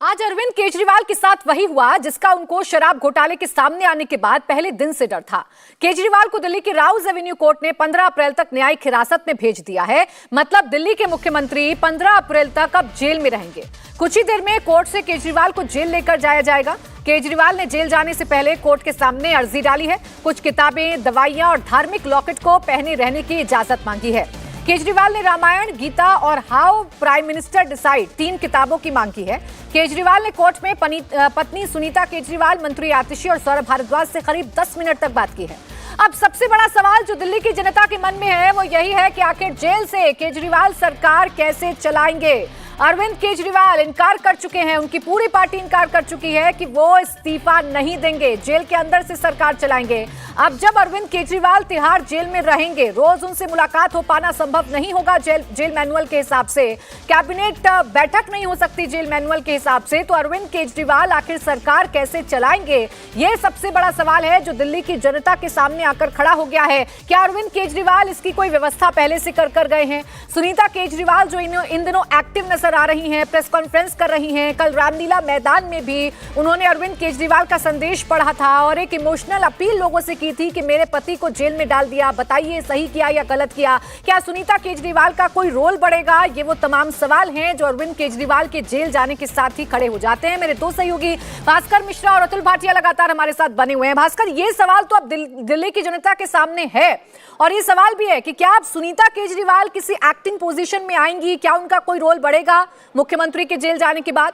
आज अरविंद केजरीवाल के साथ वही हुआ जिसका उनको शराब घोटाले के सामने आने के बाद पहले दिन से डर था। केजरीवाल को दिल्ली की राउज एवेन्यू कोर्ट ने 15 अप्रैल तक न्यायिक हिरासत में भेज दिया है। मतलब दिल्ली के मुख्यमंत्री 15 अप्रैल तक अब जेल में रहेंगे। कुछ ही देर में कोर्ट से केजरीवाल को जेल लेकर जाया जाएगा। केजरीवाल ने जेल जाने से पहले कोर्ट के सामने अर्जी डाली है। कुछ किताबें, दवाइयां और धार्मिक लॉकेट को पहने रहने की इजाजत मांगी है। केजरीवाल ने रामायण, गीता और हाउ प्राइम मिनिस्टर डिसाइड 3 किताबों की मांग की है। केजरीवाल ने कोर्ट में पत्नी सुनीता केजरीवाल, मंत्री आतिशी और सौरभ भारद्वाज से करीब 10 मिनट तक बात की है। अब सबसे बड़ा सवाल जो दिल्ली की जनता के मन में है वो यही है कि आखिर जेल से केजरीवाल सरकार कैसे चलाएंगे। अरविंद केजरीवाल इनकार कर चुके हैं, उनकी पूरी पार्टी इनकार कर चुकी है कि वो इस्तीफा नहीं देंगे, जेल के अंदर से सरकार चलाएंगे। अब जब अरविंद केजरीवाल तिहाड़ जेल में रहेंगे, रोज उनसे मुलाकात हो पाना संभव नहीं होगा जेल मैनुअल के हिसाब से, कैबिनेट बैठक नहीं हो सकती जेल मैनुअल के हिसाब से, तो अरविंद केजरीवाल आखिर सरकार कैसे चलाएंगे, ये सबसे बड़ा सवाल है जो दिल्ली की जनता के सामने आकर खड़ा हो गया है। क्या अरविंद केजरीवाल इसकी कोई व्यवस्था पहले से कर गए हैं? सुनीता केजरीवाल जो इन दिनों एक्टिव नजर आ रही हैं, प्रेस कॉन्फ्रेंस कर रही हैं, कल रामलीला मैदान में भी उन्होंने अरविंद केजरीवाल का संदेश पढ़ा था और एक इमोशनल अपील लोगों से की थी कि मेरे पति को जेल में डाल दिया, बताइए सही किया या गलत किया। क्या सुनीता केजरीवाल का कोई रोल बढ़ेगा? ये वो तमाम सवाल हैं जो अरविंद केजरीवाल के जेल जाने के साथ ही खड़े हो जाते हैं। मेरे दो सहयोगी भास्कर मिश्रा और अतुल भाटिया लगातार हमारे साथ बने हुए हैं। भास्कर, ये सवाल तो अब दिल्ली की जनता के सामने है और ये सवाल भी है कि क्या अब सुनीता केजरीवाल किसी एक्टिंग पोजीशन में आएंगी? क्या उनका कोई रोल बढ़ेगा मुख्यमंत्री के जेल जाने के बाद?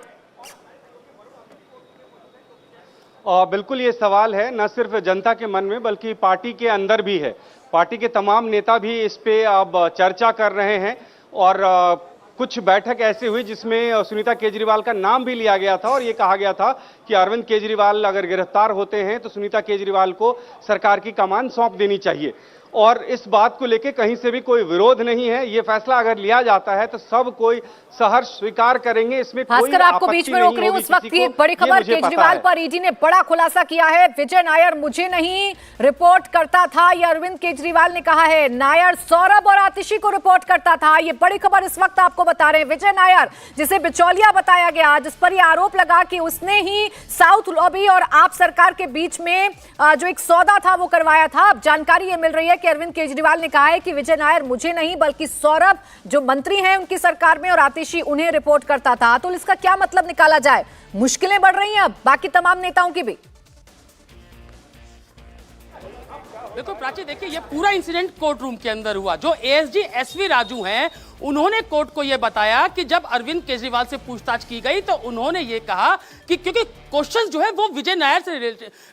बिल्कुल ये सवाल है, न सिर्फ जनता के मन में बल्कि पार्टी के अंदर भी है। पार्टी के तमाम नेता भी इस पे अब चर्चा कर रहे हैं और कुछ बैठक ऐसी हुई जिसमें सुनीता केजरीवाल का नाम भी लिया गया था और ये कहा गया था कि अरविंद केजरीवाल अगर गिरफ्तार होते हैं तो सुनीता केजरीवाल को सरकार की कमान सौंप देनी चाहिए। और इस बात को लेकर कहीं से भी कोई विरोध नहीं है। ये फैसला अगर लिया जाता है तो सब कोई सहर्ष स्वीकार करेंगे, इसमें कोई आपको बीच में रोक रही हूं। उस वक्त की बड़ी खबर, केजरीवाल पर ईडी ने बड़ा खुलासा किया है। विजय नायर मुझे नहीं रिपोर्ट करता था, ये अरविंद केजरीवाल ने कहा है। नायर सौरभ और आतिशी को रिपोर्ट करता था। ये बड़ी खबर इस वक्त आपको बता रहे हैं। विजय नायर, जिसे बिचौलिया बताया गया, जिस पर यह आरोप लगा कि उसने ही साउथ लॉबी और आप सरकार के बीच में जो एक सौदा था वो करवाया था। अब जानकारी ये मिल रही है कि अरविंद केजरीवाल ने कहा है कि विजय नायर मुझे नहीं बल्कि सौरभ जो मंत्री हैं उनकी सरकार में और आतिशी उन्हें रिपोर्ट करता था। तो इसका क्या मतलब निकाला जाए? मुश्किलें बढ़ रही हैं अब बाकी तमाम नेताओं की भी। देखो प्राची, देखिए ये पूरा इंसिडेंट कोर्ट रूम के अंदर हुआ। जो एएसजी एसवी राजू हैं उन्होंने कोर्ट को यह बताया कि जब अरविंद केजरीवाल से पूछताछ की गई तो उन्होंने ये कहा कि क्योंकि क्वेश्चंस जो है वो विजय नायर से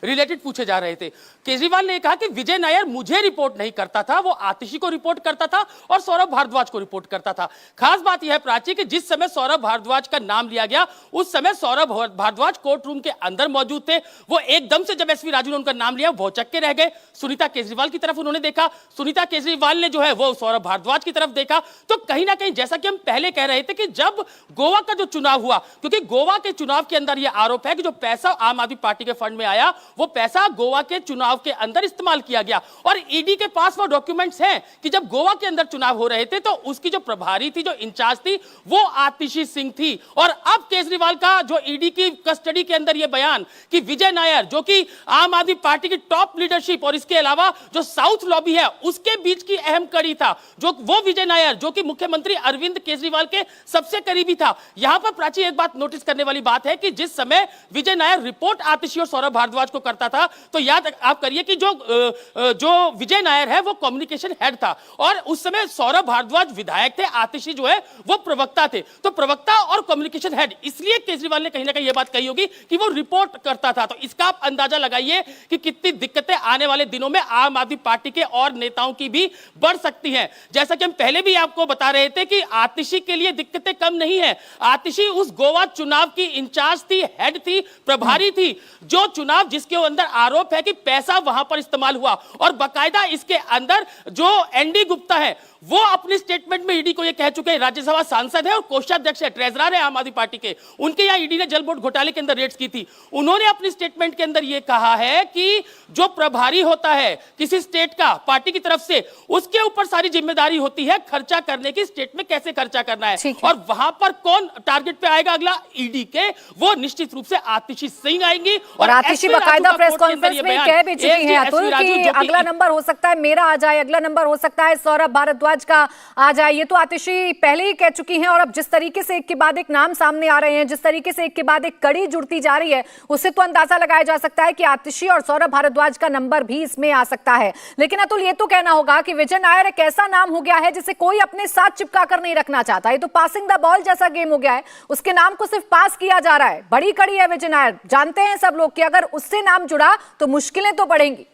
रिलेटेड पूछे जा रहे थे। केजरीवाल ने कहा कि विजय नायर मुझे रिपोर्ट नहीं करता था, वो आतिशी को रिपोर्ट करता था और सौरभ भारद्वाज को रिपोर्ट करता था। खास बात यह है प्राची कि जिस समय सौरभ भारद्वाज का नाम लिया गया उस समय सौरभ भारद्वाज कोर्ट रूम के अंदर मौजूद थे। वो एकदम से जब एसवी राजू ने उनका नाम लिया भौचक के रह गए। सुनीता केजरीवाल की तरफ उन्होंने देखा, सुनीता केजरीवाल ने जो है वो सौरभ भारद्वाज की तरफ देखा। तो कहीं ना कहीं जैसा कि हम पहले कह रहे थे कि जब गोवा का जो चुनाव हुआ, क्योंकि गोवा के चुनाव के अंदर यह आरोप है कि जो पैसा आम आदमी पार्टी के फंड में आया वो पैसा गोवा के चुनाव के अंदर इस्तेमाल किया गया और ईडी के पास वो डॉक्यूमेंट्स हैं कि जब गोवा के अंदर चुनाव हो रहे थे तो उसकी जो प्रभारी थी, जो इंचार्ज थी, वो आतिशी सिंह थी। और अब केजरीवाल का जो ईडी की कस्टडी के अंदर यह बयान कि विजय नायर जो कि आम आदमी पार्टी की टॉप लीडरशिप और इसके अलावा जो साउथ लॉबी है उसके बीच की अहम कड़ी था, जो वो विजय नायर जो कि मुख्यमंत्री अरविंद केजरीवाल के सबसे करीबी था। यहां पर प्राची एक बात नोटिस करने वाली बात है कि जिस समय विजय नायर रिपोर्ट आतिशी और सौरभ भारद्वाज को करता था तो याद आप करिए कि जो विजय नायर है वो कम्युनिकेशन हेड था और उस समय सौरभ भारद्वाज विधायक थे, आतिशी जो है वो प्रवक्ता थे। तो प्रवक्ता और कम्युनिकेशन हेड, इसलिए केजरीवाल ने कहीं ना कहीं यह बात कही होगी कि वो रिपोर्ट करता था। तो इसका आप अंदाजा लगाइए कि कितनी दिक्कतें आने वाले दिनों में आम आदमी पार्टी के और नेताओं की भी बढ़ सकती हैं। जैसा कि हम पहले भी आपको बता रहे थे कि आतिशी के लिए दिक्कतें कम नहीं है। आतिशी उस गोवा चुनाव की इंचार्ज थी, हेड थी, प्रभारी थी। जो चुनाव जिसके अंदर आरोप है कि पैसा वहां पर इस्तेमाल हुआ और बकायदा इसके अंदर जो एनडी गुप्ता है वो अपनी स्टेटमेंट में ईडी को ये कह चुके हैं, राज्यसभा सांसद है और कोषाध्यक्ष है, ट्रेजरर है आम आदमी पार्टी के, उनके यहाँ ईडी ने जल बोर्ड घोटाले के अंदर रेड्स की थी। उन्होंने अपनी स्टेटमेंट के अंदर ये कहा है कि जो प्रभारी होता है किसी स्टेट का पार्टी की तरफ से, उसके ऊपर सारी जिम्मेदारी होती है खर्चा करने की कि स्टेट में कैसे खर्चा करना है ठीक है। और वहां पर कौन टारगेट पे आएगा अगला ईडी के, वो निश्चित रूप से आतिशी सिंह आएंगी। और आतिशी बकायदा प्रेस कॉन्फ्रेंस में कह भी चुकी हैं अतुल कि अगला नंबर हो सकता है मेरा आ जाए, अगला नंबर हो सकता है सौरभ भारद्वाज का आ जाए। ये तो आतिशी पहले ही कह चुकी हैं और अब जिस तरीके से एक के बाद एक नाम सामने आ रहे हैं, जिस तरीके से एक के बाद एक कड़ी जुड़ती जा रही है, उससे तो अंदाजा लगाया जा सकता है कि आतिशी और सौरभ भारद्वाज का नंबर भी इसमें आ सकता है। लेकिन अतुल ये तो कहना होगा कि विजय नायर एक ऐसा नाम हो गया है जिसे कोई अपने साथ चिपका कर नहीं रखना चाहता। ये तो पासिंग द बॉल जैसा गेम हो गया है, उसके नाम को सिर्फ पास किया जा रहा है। बड़ी कड़ी है विजय नायर, जानते हैं सब लोग कि अगर उससे नाम जुड़ा तो मुश्किलें तो बढ़ेंगी।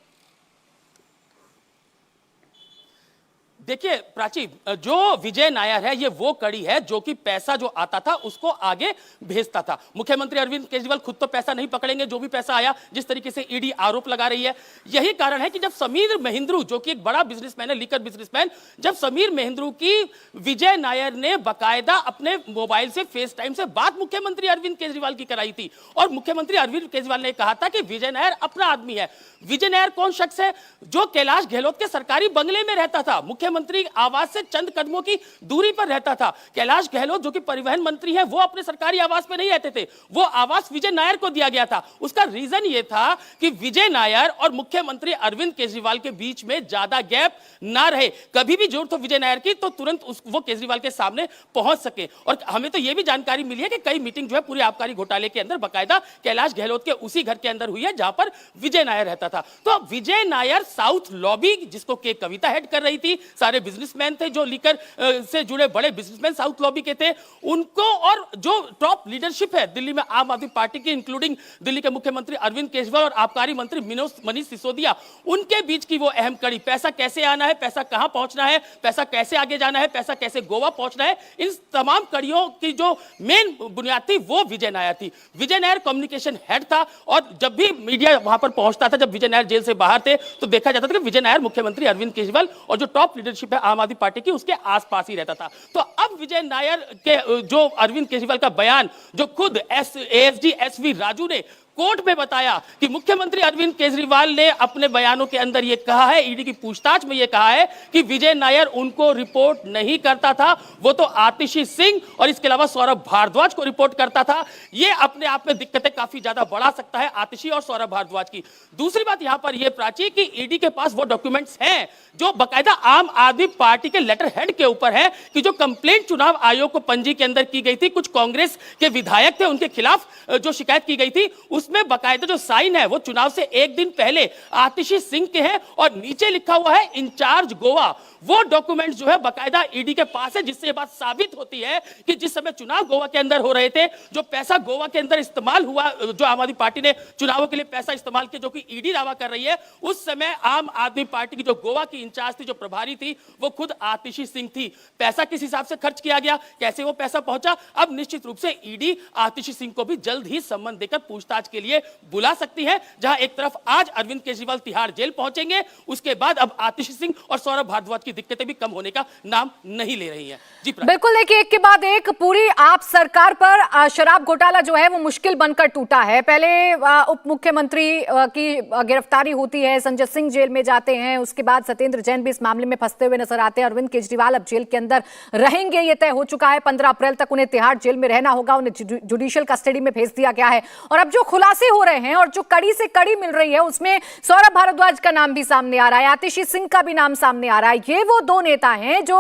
देखिए प्राची, जो विजय नायर है ये वो कड़ी है जो कि पैसा जो आता था उसको आगे भेजता था। मुख्यमंत्री अरविंद केजरीवाल खुद तो पैसा नहीं पकड़ेंगे, जो भी पैसा आया, जिस तरीके से ईडी आरोप लगा रही है। यही कारण है कि जब समीर महिंद्रू, जो कि एक बड़ा बिजनेसमैन है, लीकर बिजनेसमैन, जब समीर महिंद्रू की विजय नायर ने बकायदा अपने मोबाइल से फेस टाइम से बात मुख्यमंत्री अरविंद केजरीवाल की कराई थी और मुख्यमंत्री अरविंद केजरीवाल ने कहा था कि विजय नायर अपना आदमी है। विजय नायर कौन शख्स है? जो कैलाश गहलोत के सरकारी बंगले में रहता था, मुख्यमंत्री आवास से चंद कदमों की दूरी पर रहता था। कैलाश गहलोत जो कि परिवहन मंत्री है, वो अपने सरकारी आवास में नहीं रहते थे, वो आवास विजय नायर को दिया गया था। उसका रीजन ये था कि विजय नायर और मुख्यमंत्री अरविंद केजरीवाल के बीच में ज्यादा गैप ना रहे, कभी भी जरूरत हो विजय नायर की तो तुरंत वो केजरीवाल के सामने पहुंच सके। और हमें तो यह भी जानकारी मिली है कि कई मीटिंग जो है पूरे आबकारी घोटाले के अंदर बकायदा कैलाश गहलोत के उसी घर के अंदर हुई है जहां पर विजय नायर रहता था। तो विजय नायर साउथ लॉबी, जिसको के कविता हेड कर रही थी, सारे बिजनेसमैन थे जो लीकर से जुड़े बड़े बिजनेसमैन साउथ लॉबी के थे, उनको और जो टॉप लीडरशिप है दिल्ली में आम आदमी पार्टी की, इंक्लूडिंग दिल्ली के मुख्यमंत्री अरविंद केजरीवाल और आबकारी मंत्री मनीष सिसोदिया, उनके बीच की वो अहम कड़ी, पैसा कैसे आना है, पैसा कहां पहुंचना है, पैसा कैसे आगे जाना है, पैसा कैसे गोवा पहुंचना है, इन तमाम कड़ियों की जो मेन बुनियाद थी वो विजय नायर थी। विजय नायर कम्युनिकेशन हेड था और जब भी मीडिया वहां पर पहुंचता था, जब विजय नायर जेल से बाहर थे, तो देखा जाता था कि विजय नायर मुख्यमंत्री अरविंद केजरीवाल और जो टॉप लीडरशिप है आम आदमी पार्टी की, उसके आसपास ही रहता था। तो अब विजय नायर के जो अरविंद केजरीवाल का बयान, जो खुद एएसडी एसवी राजू ने कोर्ट में बताया कि मुख्यमंत्री अरविंद केजरीवाल ने अपने बयानों के अंदर यह कहा है, ईडी की पूछताछ में यह कहा है कि विजय नायर उनको रिपोर्ट नहीं करता था, वो तो आतिशी सिंह और इसके अलावा सौरभ भारद्वाज को रिपोर्ट करता था। यह अपने आप में दिक्कतें काफी ज्यादा बढ़ा सकता है आतिशी और सौरभ भारद्वाज की। दूसरी बात यहां पर यह प्राची कि ईडी के पास वो डॉक्यूमेंट्स हैं जो बकायदा आम आदमी पार्टी के लेटर हेड के ऊपर है कि जो कंप्लेंट चुनाव आयोग को पंजी के अंदर की गई थी, कुछ कांग्रेस के विधायक थे, उनके खिलाफ जो शिकायत की गई थी, उसमें बकायदा जो साइन है वो चुनाव से एक दिन पहले आतिशी सिंह के हैं और नीचे लिखा हुआ है इंचार्ज गोवा। वो डॉक्यूमेंट जो है बकायदा ईडी के पास है, जिससे ये बात साबित होती है कि जिस समय चुनाव गोवा के अंदर हो रहे थे, जो पैसा गोवा के अंदर इस्तेमाल हुआ, जो आम आदमी पार्टी ने चुनावों के लिए पैसा इस्तेमाल किया, जो कि ईडी दावा कर रही है, उस समय आम आदमी पार्टी की जो गोवा की इंचार्ज थी, जो प्रभारी थी, वो खुद आतिशी सिंह थी। पैसा किस हिसाब से खर्च किया गया, कैसे वो पैसा पहुंचा, अब निश्चित रूप से ईडी आतिशी सिंह को भी जल्द ही सम्मन देकर पूछताछ के लिए बुला सकती है। जहां एक तरफ आज अरविंद केजरीवाल तिहाड़ जेल पहुंचेंगे, उसके बाद अब आतिशी सिंह और सौरभ भारद्वाज की दिक्कतें भी कम होने का नाम नहीं ले रही हैं। जी बिल्कुल, देखिए एक के बाद एक पूरी आप सरकार पर शराब घोटाला जो है वो मुश्किल बनकर टूटा है। पहले उप मुख्यमंत्री की गिरफ्तारी होती है, संजय सिंह जेल में जाते हैं, उसके बाद सत्येंद्र जैन भी इस मामले में फंसते हुए नजर आते हैं। अरविंद केजरीवाल अब जेल के अंदर रहेंगे, ये तय हो चुका है। 15 अप्रैल तक उन्हें तिहाड़ जेल में रहना होगा, उन्हें जुडिशियल कस्टडी में भेज दिया गया है। और अब जो खुलासे हो रहे हैं और जो कड़ी से कड़ी मिल रही है, उसमें सौरभ भारद्वाज का नाम भी सामने आ रहा है, आतिशी सिंह का भी नाम सामने आ रहा है। ये वो दो नेता हैं जो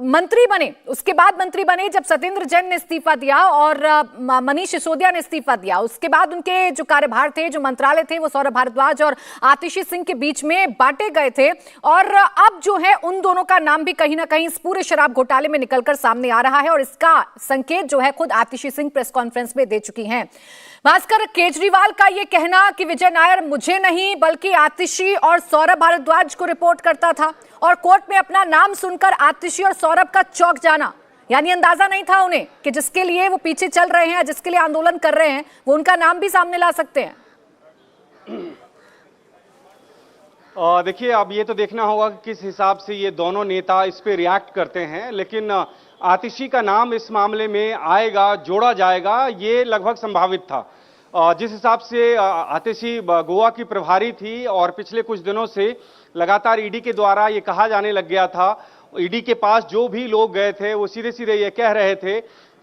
मंत्री बने, उसके बाद मंत्री बने जब सत्येंद्र जैन ने इस्तीफा दिया और मनीष सिसोदिया ने इस्तीफा दिया। उसके बाद उनके जो कार्यभार थे, जो मंत्रालय थे, वो सौरभ भारद्वाज और आतिशी सिंह के बीच में बांटे गए थे। और अब जो है उन दोनों का नाम भी कहीं ना कहीं इस पूरे शराब घोटाले में निकलकर सामने आ रहा है और इसका संकेत जो है खुद आतिशी सिंह प्रेस कॉन्फ्रेंस में दे चुकी हैं। भास्कर, केजरीवाल का यह कहना कि विजय नायर मुझे नहीं बल्कि आतिशी और सौरभ भारद्वाज को रिपोर्ट करता था और कोर्ट में अपना नाम सुनकर आतिशी और सौरभ का चौंक जाना, यानी अंदाजा नहीं था उन्हें कि जिसके लिए वो पीछे चल रहे हैं, जिसके लिए आंदोलन कर रहे हैं, वो उनका नाम भी सामने ला सकते हैं। देखिए, अब ये तो देखना होगा कि किस हिसाब से ये दोनों नेता इस पे रिएक्ट करते हैं, लेकिन आतिशी का नाम इस मामले में आएगा, जोड़ा जाएगा, ये लगभग संभावित था। जिस हिसाब से आतिशी गोवा की प्रभारी थी और पिछले कुछ दिनों से लगातार ईडी के द्वारा ये कहा जाने लग गया था ईडी के पास जो भी लोग गए थे वो सीधे सीधे ये कह रहे थे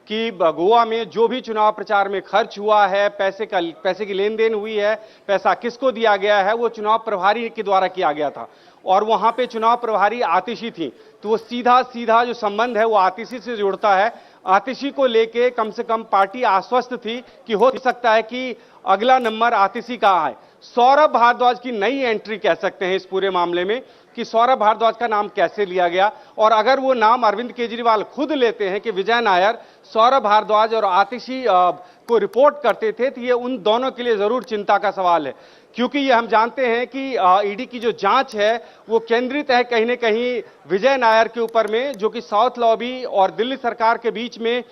कि गोवा में जो भी चुनाव प्रचार में खर्च हुआ है, पैसे की लेन देन हुई है, पैसा किसको दिया गया है, वो चुनाव प्रभारी के द्वारा किया गया था और वहां पे चुनाव प्रभारी आतिशी थी। तो वो सीधा सीधा जो संबंध है वो आतिशी से जुड़ता है। आतिशी को लेके कम से कम पार्टी आश्वस्त थी कि हो सकता है कि अगला नंबर आतिशी का आए। सौरभ भारद्वाज की नई एंट्री कह सकते हैं इस पूरे मामले में कि सौरभ भारद्वाज का नाम कैसे लिया गया, और अगर वो नाम अरविंद केजरीवाल खुद लेते हैं कि विजय नायर सौरभ भारद्वाज और आतिशी को रिपोर्ट करते थे, तो ये उन दोनों के लिए जरूर चिंता का सवाल है, क्योंकि ये हम जानते हैं कि ईडी की जो जांच है वो केंद्रित है कहीं न कहीं विजय नायर के ऊपर में, जो कि साउथ लॉबी और दिल्ली सरकार के बीच में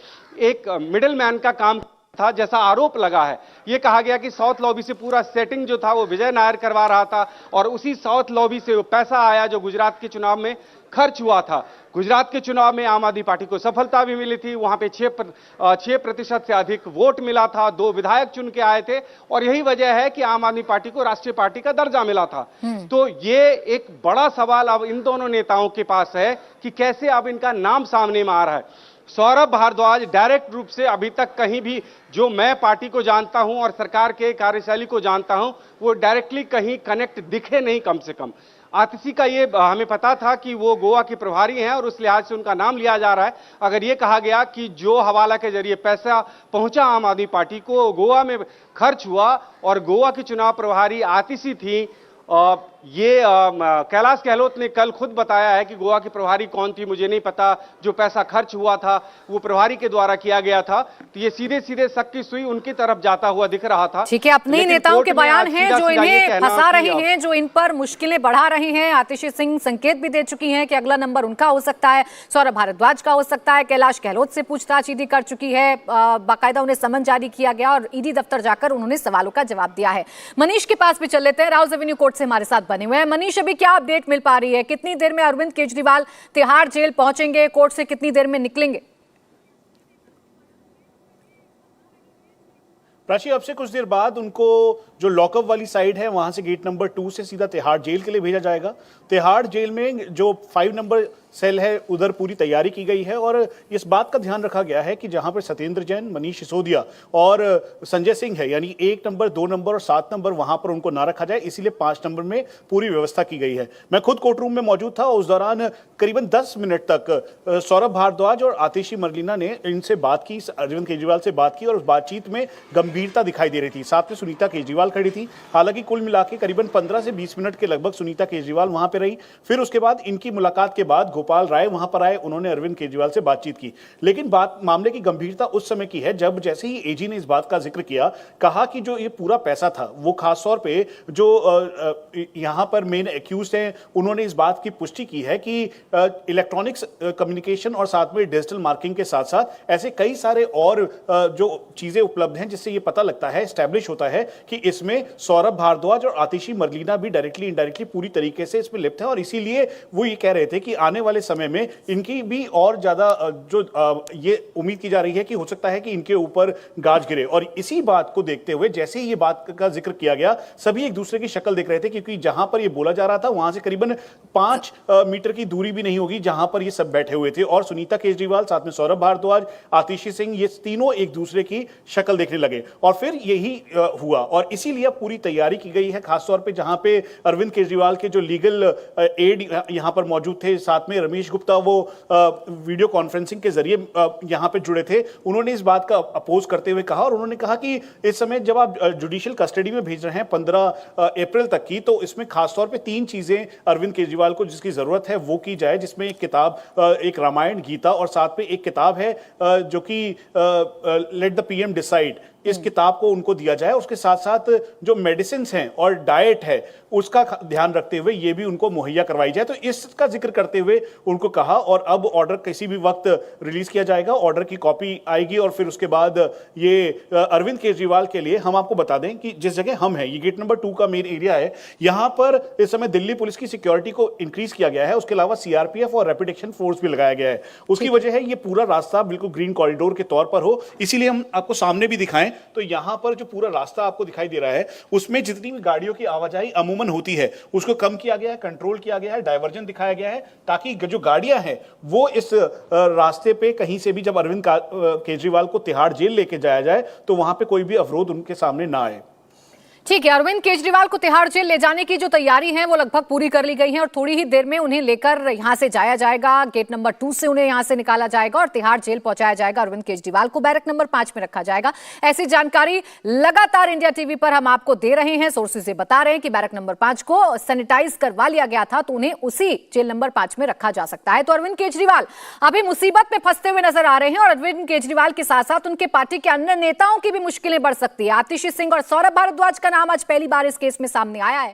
एक मिडिल मैन का काम था जैसा आरोप लगा है। यह कहा गया कि साउथ लॉबी से पूरा सेटिंग जो था वो विजय नायर करवा रहा था और उसी साउथ लॉबी से वो पैसा आया जो गुजरात के चुनाव में खर्च हुआ था। गुजरात के चुनाव में आम आदमी पार्टी को सफलता भी मिली थी, वहां पे 6% से अधिक वोट मिला था, 2 विधायक चुन के आए थे और यही वजह है कि आम आदमी पार्टी को राष्ट्रीय पार्टी का दर्जा मिला था। तो ये एक बड़ा सवाल अब इन दोनों नेताओं के पास है कि कैसे अब इनका नाम सामने में आ रहा है। सौरभ भारद्वाज डायरेक्ट रूप से अभी तक कहीं भी, जो मैं पार्टी को जानता हूं और सरकार के कार्यशैली को जानता हूं, वो डायरेक्टली कहीं कनेक्ट दिखे नहीं। कम से कम आतिशी का ये हमें पता था कि वो गोवा के प्रभारी हैं और उस लिहाज से उनका नाम लिया जा रहा है। अगर ये कहा गया कि जो हवाला के जरिए पैसा पहुंचा आम आदमी पार्टी को गोवा में खर्च हुआ और गोवा की चुनाव प्रभारी आतिशी थी, ये कैलाश गहलोत ने कल खुद बताया है कि गोवा की प्रभारी कौन थी मुझे नहीं पता, जो पैसा खर्च हुआ था वो प्रभारी के द्वारा किया गया था। तो ये सीधे सीधे शक की सुई उनकी तरफ जाता हुआ दिख रहा था। ठीक है, अपने ही नेताओं के बयान हैं जो इन्हें फंसा रहे हैं, जो इन पर मुश्किलें बढ़ा रहे हैं। आतिशी सिंह संकेत भी दे चुकी हैं कि अगला नंबर उनका हो सकता है, सौरभ भारद्वाज का हो सकता है। कैलाश गहलोत से पूछताछ ईडी कर चुकी है, बाकायदा उन्हें समन जारी किया गया और ईडी दफ्तर जाकर उन्होंने सवालों का जवाब दिया है। मनीष के पास भी चल लेते हैं, राउज एवेन्यू कोर्ट से हमारे साथ बने हुए हैं। मनीष, अभी क्या अपडेट मिल पा रही है? कितनी देर में अरविंद केजरीवाल तिहाड़ जेल पहुंचेंगे? कोर्ट से कितनी देर में निकलेंगे? प्राची, अब से कुछ देर बाद उनको जो लॉकअप वाली साइड है वहां से गेट नंबर 2 से सीधा तिहाड़ जेल के लिए भेजा जाएगा। तिहाड़ जेल में जो 5 नंबर सेल है उधर पूरी तैयारी की गई है और इस बात का ध्यान रखा गया है कि जहां पर सत्येंद्र जैन, मनीष सिसोदिया और संजय सिंह है, यानी 1 नंबर, 2 नंबर और 7 नंबर, वहां पर उनको ना रखा जाए, इसीलिए 5 नंबर में पूरी व्यवस्था की गई है। मैं खुद कोर्ट रूम में मौजूद था, उस दौरान करीबन 10 मिनट तक सौरभ भारद्वाज और आतिशी मरलीना ने इनसे बात की, अरविंद केजरीवाल से बात की और उस बातचीत में गंभीरता दिखाई दे रही थी। साथ में सुनीता केजरीवाल खड़ी थी। हालांकि कुल मिला के करीबन 15 से 20 मिनट के लगभग सुनीता केजरीवाल वहां पर रही। फिर उसके बाद इनकी मुलाकात के बाद गोपाल राय वहां पर आए, उन्होंने अरविंद केजरीवाल से बातचीत की। लेकिन मामले की गंभीरता उस समय की है जब जैसे ही एजी ने इस बात का जिक्र किया, कहा कि जो ये पूरा पैसा था वो खास तौर पे जो यहां पर मेन एक्यूज हैं उन्होंने इस बात की पुष्टि की है कि इलेक्ट्रॉनिक्स कम्युनिकेशन और साथ में डिजिटल मार्केटिंग के साथ साथ ऐसे कई सारे और जो चीजें उपलब्ध हैं जिससे ये पता लगता है, एस्टैब्लिश होता है कि इसमें सौरभ भारद्वाज और आतिशी मरलीना भी डायरेक्टली इनडायरेक्टली पूरी तरीके से इसमें लिप्त है और इसीलिए वो ये कह रहे थे कि आने वाले समय में इनकी भी और ज्यादा जो ये उम्मीद की जा रही है कि हो सकता है कि इनके ऊपर गाज गिरे। और इसी बात को देखते हुए जैसे ही ये बात का जिक्र किया गया, सभी एक दूसरे की शक्ल देख रहे थे, क्योंकि जहां पर ये बोला जा रहा था वहां से करीबन 5 मीटर की दूरी भी नहीं होगी जहां पर ये सब बैठे हुए थे और सुनीता केजरीवाल, साथ में सौरभ भारद्वाज, आतिशी सिंह, ये तीनों एक दूसरे की शक्ल देखने लगे और फिर यही हुआ। और इसीलिए पूरी तैयारी की गई है, खासतौर पर जहां पे अरविंद केजरीवाल के जो लीगल एड यहां पर मौजूद थे, साथ में रमेश गुप्ता वो वीडियो कॉन्फ्रेंसिंग के जरिए यहां पे जुड़े थे, उन्होंने इस बात का अपोज करते हुए कहा और उन्होंने कहा कि इस समय जब आप जुडिशियल कस्टडी में भेज रहे हैं 15 अप्रैल तक की, तो इसमें खासतौर पे 3 चीजें अरविंद केजरीवाल को जिसकी जरूरत है वो की जाए, जिसमें एक किताब, एक रामायण, गीता और साथ में एक किताब है जो कि लेट द पीएम डिसाइड, इस किताब को उनको दिया जाए। उसके साथ साथ जो मेडिसिन हैं और डाइट है उसका ध्यान रखते हुए ये भी उनको मुहैया करवाई जाए। तो इसका जिक्र करते हुए उनको कहा और अब ऑर्डर किसी भी वक्त रिलीज किया जाएगा, ऑर्डर की कॉपी आएगी और फिर उसके बाद ये अरविंद केजरीवाल के लिए हम आपको बता दें कि जिस जगह हम हैं, ये गेट नंबर 2 का मेन एरिया है, यहां पर इस समय दिल्ली पुलिस की सिक्योरिटी को इंक्रीज किया गया है। उसके अलावा सीआरपीएफ और रैपिड एक्शन फोर्स भी लगाया गया है। उसकी वजह है ये पूरा रास्ता बिल्कुल ग्रीन कॉरिडोर के तौर पर हो, इसीलिए हम आपको सामने भी दिखाएं तो यहां पर जो पूरा रास्ता आपको दिखाई दे रहा है उसमें जितनी भी गाड़ियों की आवाजाही अमूमन होती है उसको कम किया गया है, कंट्रोल किया गया है, डायवर्जन दिखाया गया है ताकि जो गाड़ियां हैं वो इस रास्ते पे कहीं से भी जब अरविंद केजरीवाल को तिहाड़ जेल लेके जाया जाए तो वहां पे कोई भी अवरोध उनके सामने ना आए। ठीक है, अरविंद केजरीवाल को तिहाड़ जेल ले जाने की जो तैयारी है वो लगभग पूरी कर ली गई है और थोड़ी ही देर में उन्हें लेकर यहां से जाया जाएगा। गेट नंबर 2 से उन्हें यहां से निकाला जाएगा और तिहाड़ जेल पहुंचाया जाएगा। अरविंद केजरीवाल को बैरक नंबर 5 में रखा जाएगा। ऐसी जानकारी लगातार इंडिया टीवी पर हम आपको दे रहे हैं। सोर्सेज से बता रहे हैं कि बैरक नंबर 5 को सैनिटाइज करवा लिया गया था तो उन्हें उसी जेल नंबर 5 में रखा जा सकता है। तो अरविंद केजरीवाल अभी मुसीबत में फंसते हुए नजर आ रहे हैं और अरविंद केजरीवाल के साथ साथ उनके पार्टी के अन्य नेताओं की भी मुश्किलें बढ़ सकती है। आतिशी सिंह और सौरभ भारद्वाज का नाम आज पहली बार इस केस में सामने आया है।